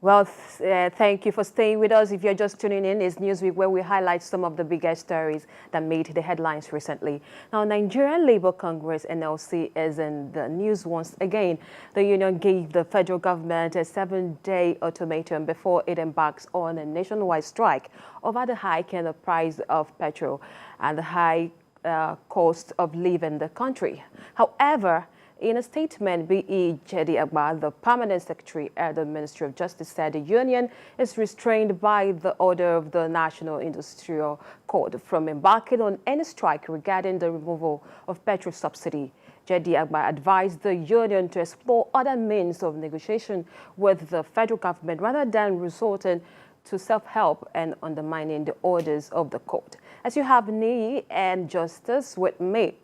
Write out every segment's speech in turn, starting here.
Well, thank you for staying with us. If you're just tuning in, it's Newsweek, where we highlight some of the biggest stories that made the headlines recently. Now, Nigerian Labour Congress, NLC, is in the news once again. The union gave the federal government a 7-day ultimatum before it embarks on a nationwide strike over the hike in the price of petrol and the high cost of living in the country. However, in a statement, B.E. Jedi Agba, the permanent secretary at the Ministry of Justice, said the union is restrained by the order of the National Industrial Code from embarking on any strike regarding the removal of petrol subsidy. Jedi Agba advised the union to explore other means of negotiation with the federal government rather than resorting to self-help and undermining the orders of the court. As you have Nii and Justice with me.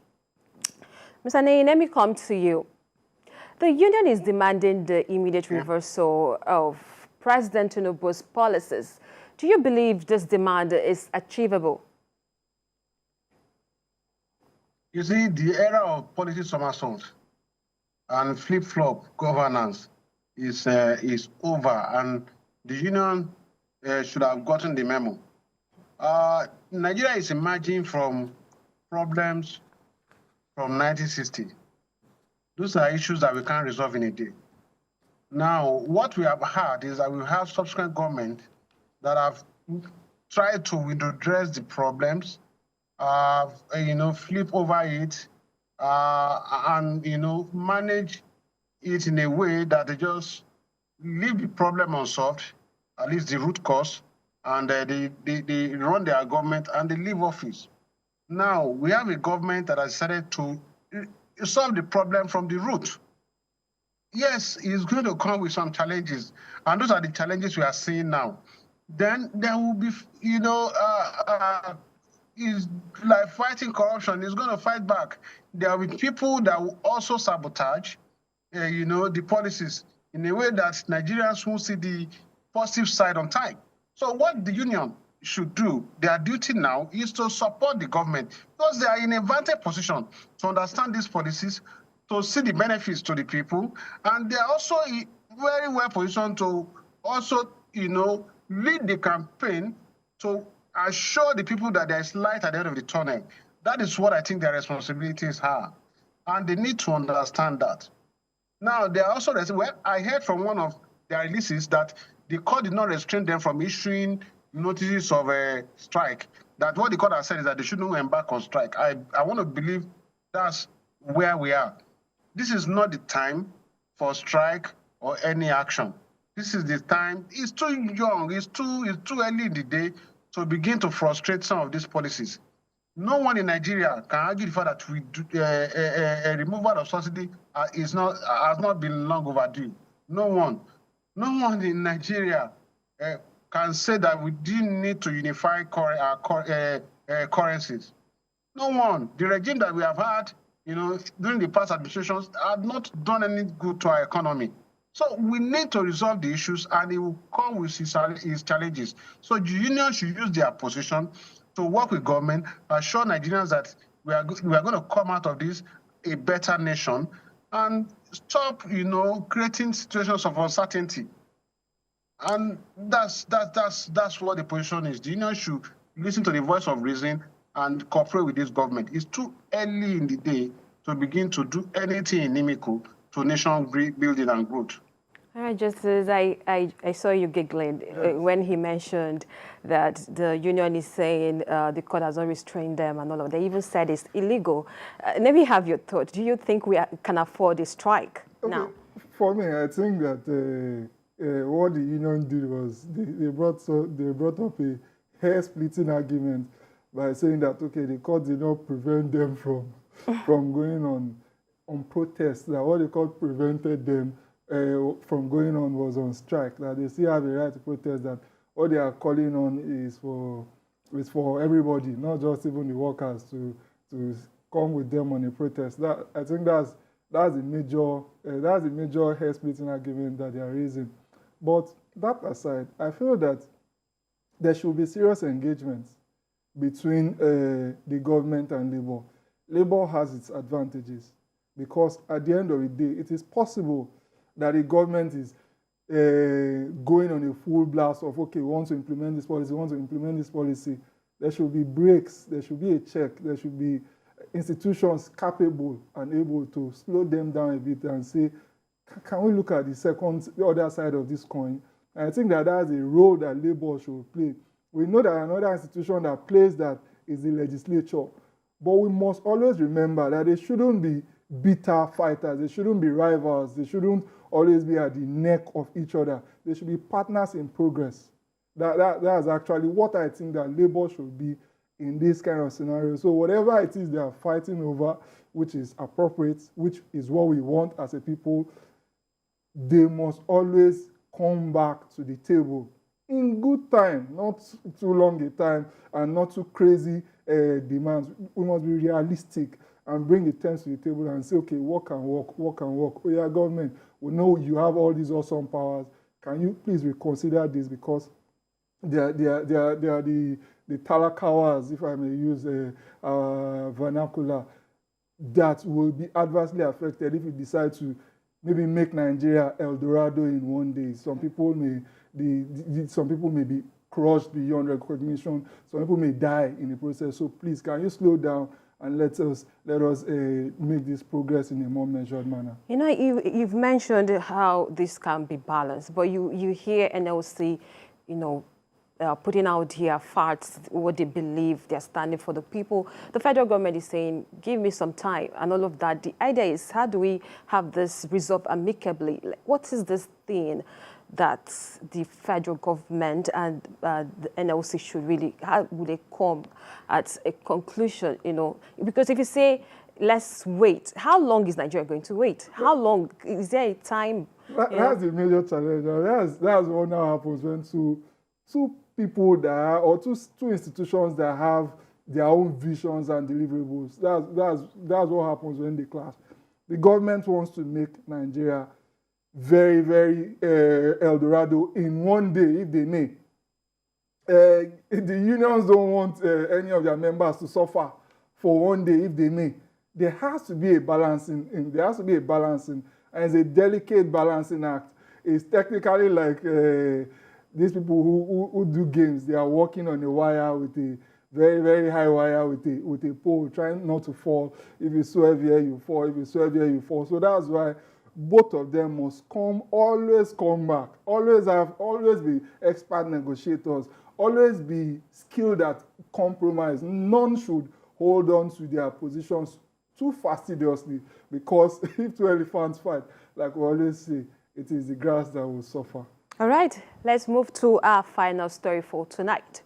Mr. Nei, let me come to you. The union is demanding the immediate reversal of President Tinubu's policies. Do you believe this demand is achievable? You see, the era of policy somersault and flip-flop governance is over, and the union should have gotten the memo. Nigeria is emerging from problems from 1960. Those are issues that we can't resolve in a day. Now, what we have had is that we have subsequent government that have tried to address the problems, flip over it, and manage it in a way that they just leave the problem unsolved, at least the root cause, and they run their government and they leave office. Now, we have a government that has decided to solve the problem from the root. Yes, it's going to come with some challenges, and those are the challenges we are seeing now. Then there will be, is like fighting corruption. It's going to fight back. There will be people that will also sabotage, the policies in a way that Nigerians won't see the positive side on time. So what the union should do, their duty now, is to support the government because they are in a vantage position to understand these policies, to see the benefits to the people, and they are also very well positioned to also, lead the campaign to assure the people that there is light at the end of the tunnel. That is what I think their responsibilities are, and they need to understand that. Now, they are also, I heard from one of their releases that the court did not restrain them from issuing notices of a strike. That what the court has said is that they shouldn't embark on strike. I want to believe that's where we are. This is not the time for strike or any action. This is the time. It's too young. It's too early in the day to begin to frustrate some of these policies. No one in Nigeria can argue the fact that a removal of subsidy has not been long overdue. No one in Nigeria can say that we didn't need to unify currencies. No one. The regime that we have had, during the past administrations have not done any good to our economy. So we need to resolve the issues, and it will come with his challenges. So the union should use their position to work with government, assure Nigerians that we are going to come out of this a better nation, and stop, creating situations of uncertainty. And that's what the position is. The union should listen to the voice of reason and cooperate with this government. It's too early in the day to begin to do anything inimical to nation building and growth. All right, Justice, I saw you giggling when he mentioned that the union is saying the court has not restrained them and all of that. They even said it's illegal. Let me have your thought. Do you think we can afford a strike now? For me, I think that what the union did was they brought up a hair-splitting argument by saying that, okay, the court did not prevent them from going on protests, that what the court prevented them from going on was on strike, that they still have a right to protest, that what they are calling on is for everybody, not just even the workers to come with them on a protest. I think that's a major hair-splitting argument that they are raising. But that aside, I feel that there should be serious engagement between the government and labor. Labor has its advantages because at the end of the day, it is possible that the government is going on a full blast of, okay, we want to implement this policy, we want to implement this policy. There should be breaks, there should be a check, there should be institutions capable and able to slow them down a bit and say, can we look at the other side of this coin? And I think that that's a role that Labour should play. We know that another institution that plays that is the legislature. But we must always remember that they shouldn't be bitter fighters, they shouldn't be rivals, they shouldn't always be at the neck of each other. They should be partners in progress. That's actually what I think that Labour should be in this kind of scenario. So whatever it is they are fighting over, which is appropriate, which is what we want as a people, they must always come back to the table in good time, not too long a time and not too crazy demands. We must be realistic and bring the terms to the table and say, okay, what can work, what can work. Oh yeah, government, we know you have all these awesome powers. Can you please reconsider this, because they are the talakawas, if I may use vernacular, that will be adversely affected if you decide to maybe make Nigeria El Dorado in one day. Some people may be crushed beyond recognition. Some people may die in the process. So please, can you slow down and let us make this progress in a more measured manner? You know, you've mentioned how this can be balanced, but you hear NLC, you know, putting out here facts, what they believe, they're standing for the people. The federal government is saying, give me some time and all of that. The idea is, how do we have this resolved amicably? Like, what is this thing that the federal government and the NLC should really, how would they come at a conclusion, you know? Because if you say, let's wait, how long is Nigeria going to wait? How long? Is there a time? That's the major challenge. That's what now happens when two people that are, or two institutions that have their own visions and deliverables. That's what happens when they clash. The government wants to make Nigeria very, very El Dorado in one day, if they may. The unions don't want any of their members to suffer for one day, if they may. There has to be a balancing, and it's a delicate balancing act. It's technically like these people who do games. They are walking on a wire with a very, very high wire with a pole, trying not to fall. If you swerve here, you fall. If you swerve here, you fall. So that's why both of them must always come back, always be expert negotiators, always be skilled at compromise. None should hold on to their positions too fastidiously, because if two elephants fight, like we always say, it is the grass that will suffer. All right, let's move to our final story for tonight.